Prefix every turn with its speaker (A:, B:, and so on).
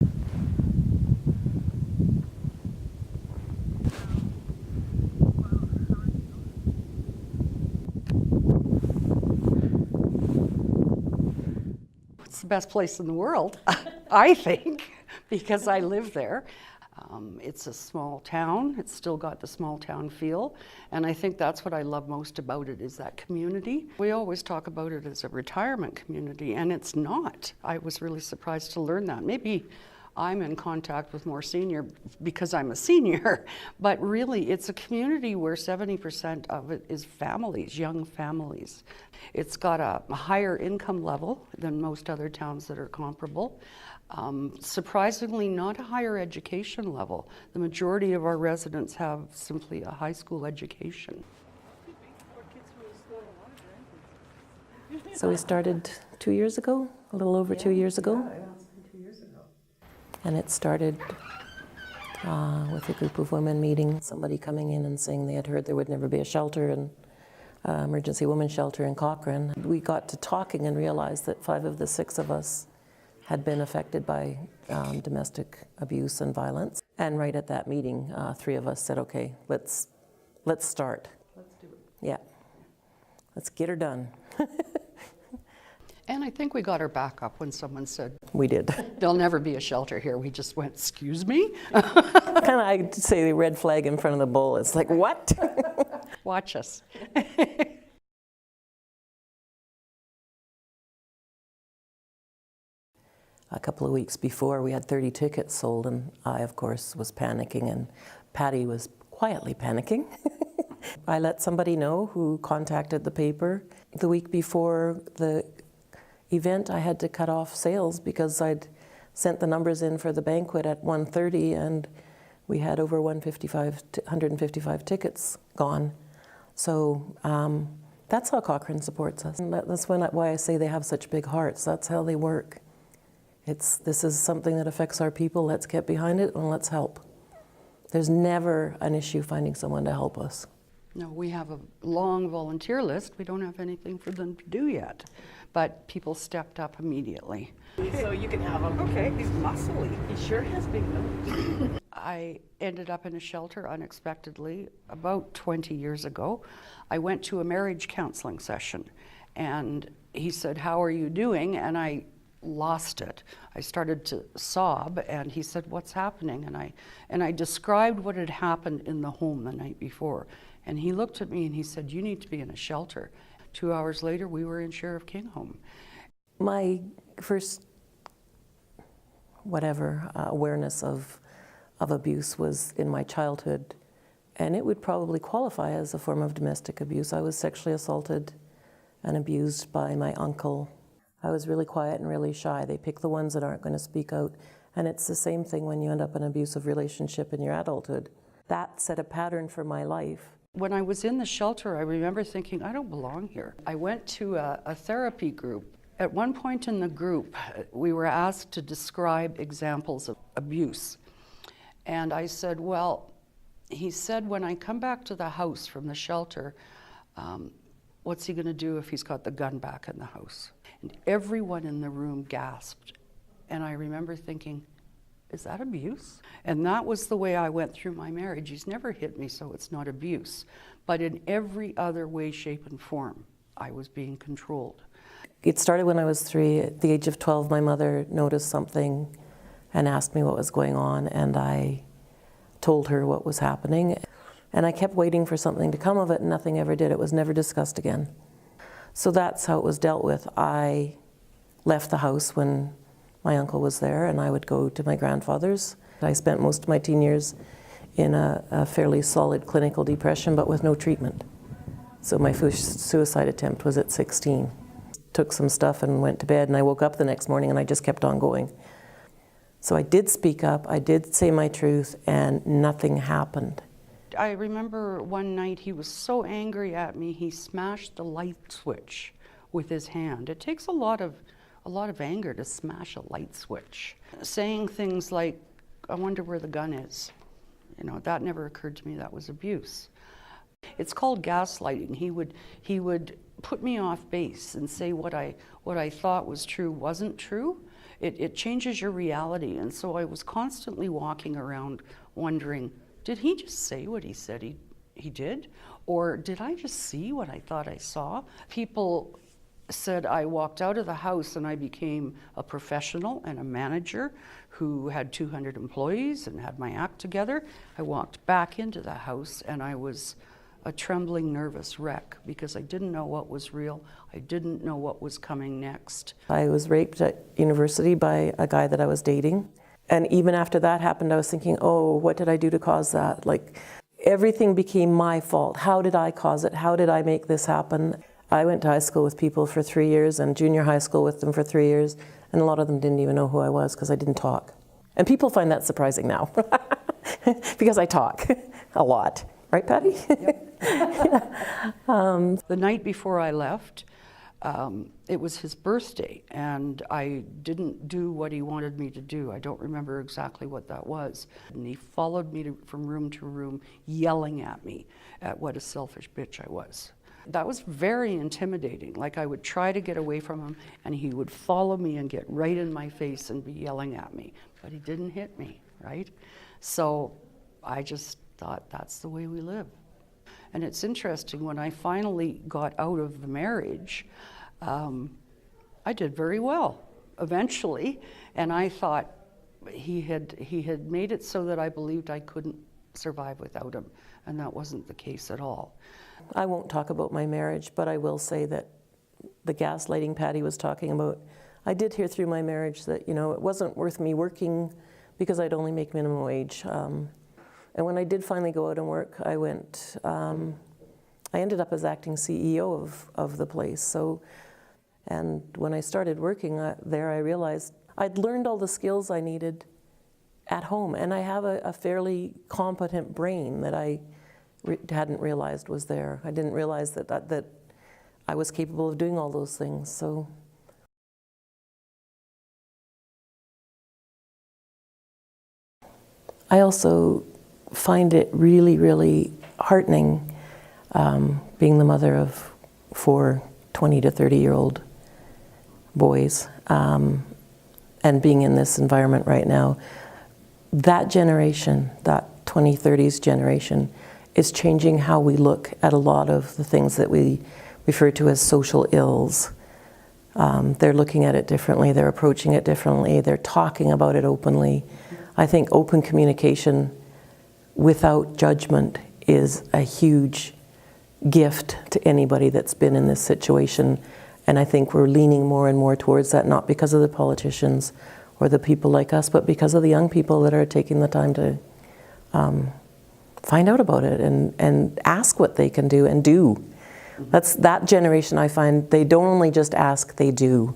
A: It's the best place in the world, I think, because I live there. It's a small town. It's still got the small town feel. And I think that's what I love most about it, is that community. We always talk about it as a retirement community, and it's not. I was really surprised to learn that. Maybe I'm in contact with more senior because I'm a senior, but really it's a community where 70% of it is families, young families. It's got a higher income level than most other towns that are comparable. Surprisingly, not a higher education level. The majority of our residents have simply a high school education.
B: So we started 2 years ago, a little over 2 years ago.
A: Yeah, it's been 2 years ago.
B: And it started with a group of women meeting, somebody coming in and saying they had heard there would never be a shelter, and emergency women's shelter in Cochrane. We got to talking and realized that 5 of the 6 of us had been affected by domestic abuse and violence. And right at that meeting, 3 of us said, okay, let's start.
A: Let's do it.
B: Yeah, let's get her done.
A: And I think we got her back up when someone said,
B: We did.
A: there'll never be a shelter here. We just went, excuse me?
B: Kind of, I'd say the red flag in front of the bull. It's like, what?
A: Watch us.
B: A couple of weeks before, we had 30 tickets sold, and I, of course, was panicking, and Patty was quietly panicking. I let somebody know who contacted the paper. The week before the event, I had to cut off sales because I'd sent the numbers in for the banquet at 1:30, and we had over 155 tickets gone. So that's how Cochrane supports us. And that's why I say they have such big hearts. That's how they work. This is something that affects our people. Let's get behind it and let's help. There's never an issue finding someone to help us.
A: No, we have a long volunteer list. We don't have anything for them to do yet, but people stepped up immediately.
C: So you can have him. Okay, he's muscly. He sure has big nose.
A: I ended up in a shelter unexpectedly about 20 years ago. I went to a marriage counseling session, and he said, "How are you doing?" And I lost it. I started to sob, and he said, "What's happening?" And I described what had happened in the home the night before. And he looked at me and he said, "You need to be in a shelter." 2 hours later, we were in Sheriff King home.
B: My first, awareness of abuse was in my childhood, and it would probably qualify as a form of domestic abuse. I was sexually assaulted and abused by my uncle. I was really quiet and really shy. They pick the ones that aren't going to speak out, and it's the same thing when you end up in an abusive relationship in your adulthood. That set a pattern for my life.
A: When I was in the shelter, I remember thinking, I don't belong here. I went to a therapy group. At one point in the group, we were asked to describe examples of abuse. And I said, well, he said, when I come back to the house from the shelter, what's he going to do if he's got the gun back in the house? And everyone in the room gasped. And I remember thinking, is that abuse? And that was the way I went through my marriage. He's never hit me, so it's not abuse. But in every other way, shape, and form, I was being controlled.
B: It started when I was 3. At the age of 12, my mother noticed something and asked me what was going on, and I told her what was happening. And I kept waiting for something to come of it, and nothing ever did. It was never discussed again. So that's how it was dealt with. I left the house when my uncle was there, and I would go to my grandfather's. I spent most of my teen years in a fairly solid clinical depression, but with no treatment. So my first suicide attempt was at 16. Took some stuff and went to bed, and I woke up the next morning and I just kept on going. So I did speak up, I did say my truth, and nothing happened.
A: I remember one night he was so angry at me, he smashed the light switch with his hand. It takes a lot of anger to smash a light switch. Saying things like, I wonder where the gun is. You know, that never occurred to me that was abuse. It's called gaslighting. He would put me off base and say what I thought was true wasn't true. it changes your reality. And so I was constantly walking around wondering, did he just say what he said he did? Or did I just see what I thought I saw? People said I walked out of the house and I became a professional and a manager who had 200 employees and had my act together. I walked back into the house and I was a trembling, nervous wreck because I didn't know what was real. I didn't know what was coming next.
B: I was raped at university by a guy that I was dating. And even after that happened, I was thinking, oh, what did I do to cause that? Like, everything became my fault. How did I cause it? How did I make this happen? I went to high school with people for 3 years and junior high school with them for 3 years, and a lot of them didn't even know who I was because I didn't talk. And people find that surprising now because I talk a lot. Right, Patty?
A: Yep. The night before I left, it was his birthday, and I didn't do what he wanted me to do. I don't remember exactly what that was. And he followed me from room to room, yelling at me at what a selfish bitch I was. That was very intimidating. Like, I would try to get away from him, and he would follow me and get right in my face and be yelling at me. But he didn't hit me, right? So I just thought, that's the way we live. And it's interesting, when I finally got out of the marriage, I did very well eventually, and I thought he had made it so that I believed I couldn't survive without him, and that wasn't the case at all.
B: I won't talk about my marriage, but I will say that the gaslighting Patty was talking about, I did hear through my marriage that, it wasn't worth me working because I'd only make minimum wage. And when I did finally go out and work, I ended up as acting CEO of the place. So, and when I started working there, I realized I'd learned all the skills I needed at home, and I have a fairly competent brain that I hadn't realized was there. I didn't realize that I was capable of doing all those things. So. I also find it really, really heartening being the mother of 4 20 to 30-year-old boys and being in this environment right now. That generation, that 2030s generation, is changing how we look at a lot of the things that we refer to as social ills. They're looking at it differently, they're approaching it differently, they're talking about it openly. I think open communication without judgment is a huge gift to anybody that's been in this situation. And I think we're leaning more and more towards that, not because of the politicians or the people like us, but because of the young people that are taking the time to find out about it and ask what they can do and do. That's that generation. I find they don't only just ask, they do.